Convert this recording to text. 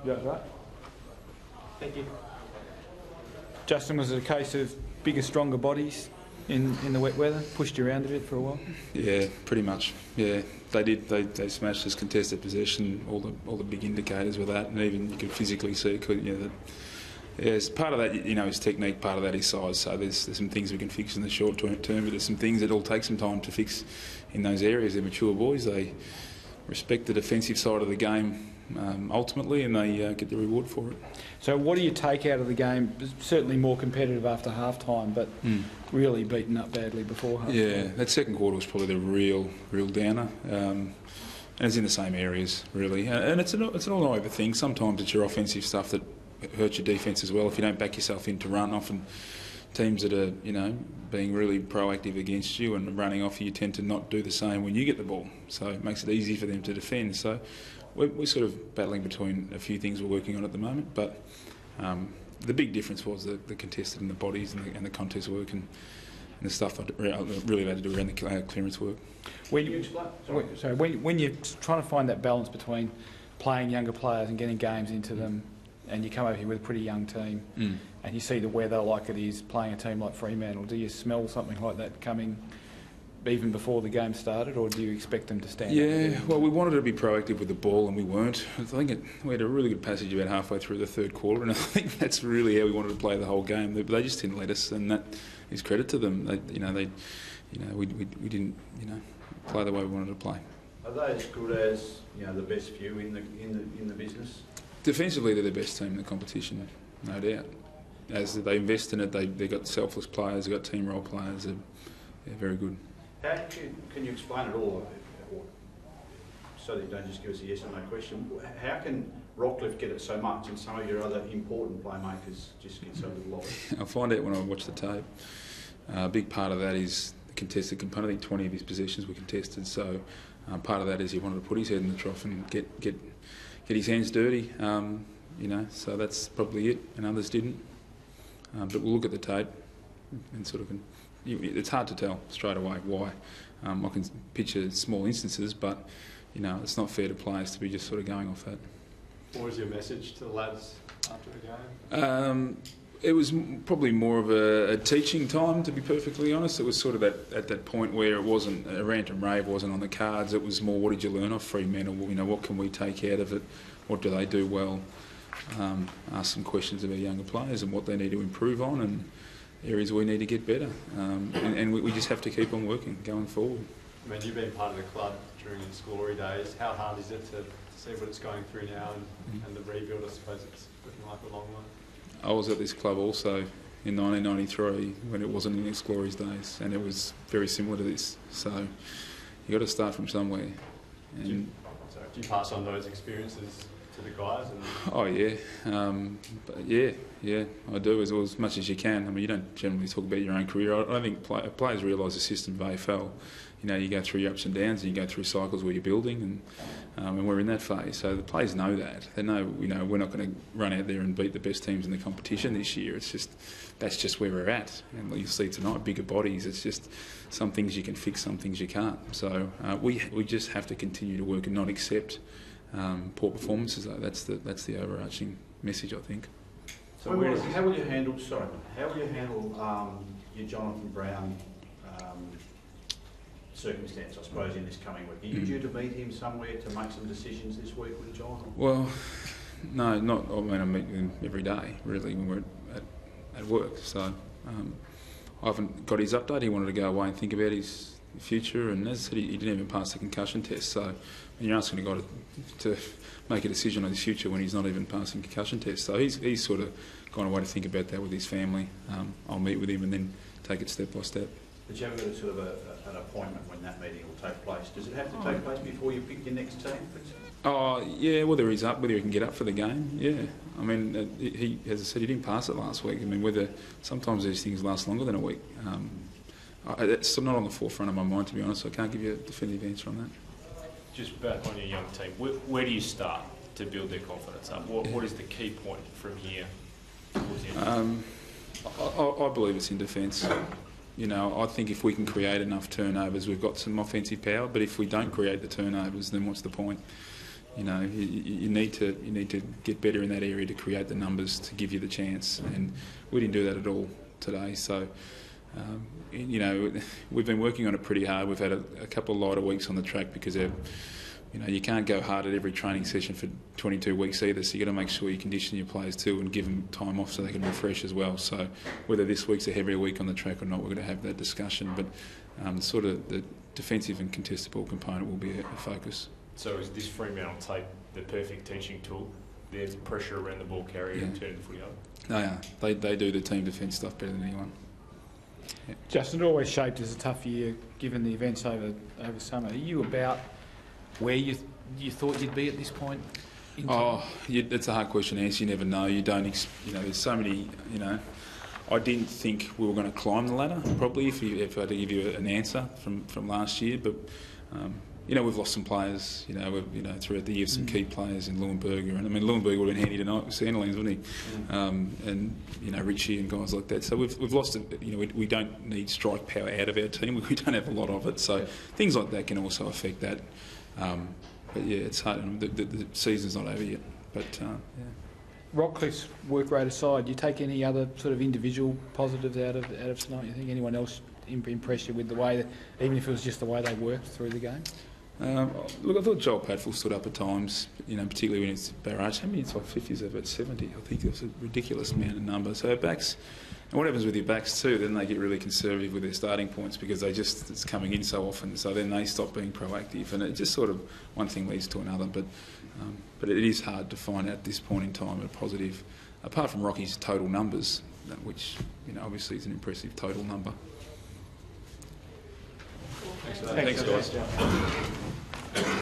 That's right. Thank you. Justin, was it a case of bigger, stronger bodies in the wet weather? Pushed you around a bit for a while? Yeah, pretty much. Yeah, they did. They smashed us contested possession. All the big indicators were that, and even you could physically see, that. Yes, part of that, is technique. Part of that is size. So there's some things we can fix in the short term, but there's some things that'll take some time to fix in those areas. They're mature boys. They respect the defensive side of the game ultimately, and they get the reward for it. So what do you take out of the game? Certainly more competitive after half-time, but really beaten up badly before half-time. Yeah, that second quarter was probably the real downer. And it's in the same areas, really. And it's an all-over thing. Sometimes it's your offensive stuff that hurts your defence as well. If you don't back yourself in to run, often teams that are, being really proactive against you and running off you tend to not do the same when you get the ball. So it makes it easy for them to defend. So we're sort of battling between a few things we're working on at the moment. But the big difference was the contested and the bodies and the contest work and the stuff I really had to do around the clearance work. When you're trying to find that balance between playing younger players and getting games into them, and you come over here with a pretty young team, and you see the weather like it is, playing a team like Fremantle, do you smell something like that coming even before the game started, or do you expect them to stand up? Yeah, well, we wanted to be proactive with the ball, and we weren't. I think we had a really good passage about halfway through the third quarter, and I think that's really how we wanted to play the whole game. But they just didn't let us, and that is credit to them. We didn't, play the way we wanted to play. Are they as good as the best few in the business? Defensively, they're the best team in the competition, no doubt. As they invest in it, they've got selfless players, they've got team role players. They're very good. How can you explain it all, so that you don't just give us a yes or no question? How can Rockcliffe get it so much, and some of your other important playmakers just get so little of it? I'll find out when I watch the tape. A big part of that is the contested component. I think 20 of his possessions were contested, so part of that is he wanted to put his head in the trough and get his hands dirty. So that's probably it, and others didn't. But we'll look at the tape and sort of. It's hard to tell straight away why. I can picture small instances, but it's not fair to players to be just sort of going off that. What was your message to the lads after the game? It was probably more of a teaching time, to be perfectly honest. It was sort of at that point where it wasn't a rant and rave, wasn't on the cards. It was more, what did you learn off Fremantle? What can we take out of it? What do they do well? Ask some questions of our younger players and what they need to improve on, and areas we need to get better, and we just have to keep on working going forward. I mean, you've been part of the club during its glory days. How hard is it to see what it's going through now and the rebuild? I suppose it's looking like a long way. I was at this club also in 1993 when it wasn't in its glory days, and it was very similar to this. So you've got to start from somewhere. And do you pass on those experiences to the guys? Oh yeah, yeah, I do as much as you can. I mean, you don't generally talk about your own career. I don't think players realise the system of AFL. You go through your ups and downs, and you go through cycles where you're building, and we're in that phase. So the players know that. They know, we're not going to run out there and beat the best teams in the competition this year. That's just where we're at. And you'll see tonight, bigger bodies. It's just some things you can fix, some things you can't. So we just have to continue to work and not accept poor performances. Though that's the overarching message, I think. So how will you handle your Jonathan Brown circumstance, I suppose, in this coming week? Are you due to meet him somewhere to make some decisions this week with Jonathan? Well, no, not. I mean, I meet him every day, really, when we're at work. So I haven't got his update. He wanted to go away and think about his future, and as I said, he didn't even pass the concussion test. So you're asking a guy to make a decision on his future when he's not even passing concussion tests. So he's sort of gone away to think about that with his family. I'll meet with him and then take it step by step. But you haven't got sort of an appointment when that meeting will take place. Does it have to take place before you pick your next team? Oh, yeah, whether he's up, whether he can get up for the game, yeah. I mean, he, as I said, he didn't pass it last week. I mean, sometimes these things last longer than a week. It's not on the forefront of my mind, to be honest, so I can't give you a definitive answer on that. Just back on your young team, where do you start to build their confidence up? What is the key point from here towards the end? I believe it's in defence. I think if we can create enough turnovers, we've got some offensive power, but if we don't create the turnovers, then what's the point? You know, you need to get better in that area to create the numbers to give you the chance, and we didn't do that at all today. So, you know, we've been working on it pretty hard. We've had a couple of lighter weeks on the track because you know, you can't go hard at every training session for 22 weeks either. So you got to make sure you condition your players too and give them time off so they can refresh as well. So whether this week's a heavier week on the track or not, we're going to have that discussion. But sort of the defensive and contestable component will be a focus. So is this Fremantle tape the perfect teaching tool? There's pressure around the ball carrier and turning the footy over. They do the team defence stuff better than anyone. Yeah. Justin, it always shaped as a tough year given the events over summer. Are you about where you thought you'd be at this point? That's a hard question to answer. You never know. You don't. You know, there's so many. You know, I didn't think we were going to climb the ladder. Probably, if I had to give you an answer from last year, but. You know, we've lost some players, you know, throughout the year, some key players in Leuenberger. And I mean, Leuenberger would have been handy tonight with Sandilands, wouldn't he? And, you know, Richie and guys like that. So we've lost, you know, we don't need strike power out of our team. We don't have a lot of it. So things like that can also affect that. But yeah, it's hard. The season's not over yet. But, yeah. Rockcliffe's work rate aside, do you take any other sort of individual positives out of tonight? You think anyone else impressed you with the way that, even if it was just the way they worked through the game? Look, I thought Joel Padfield stood up at times, you know, particularly when it's barrage. How many inside 50s over at 70? I think it was a ridiculous amount of numbers. So our backs, and what happens with your backs too, then they get really conservative with their starting points because it's coming in so often, so then they stop being proactive, and it just sort of, one thing leads to another. But it is hard to find at this point in time a positive, apart from Rocky's total numbers, which, you know, obviously is an impressive total number. Thanks guys.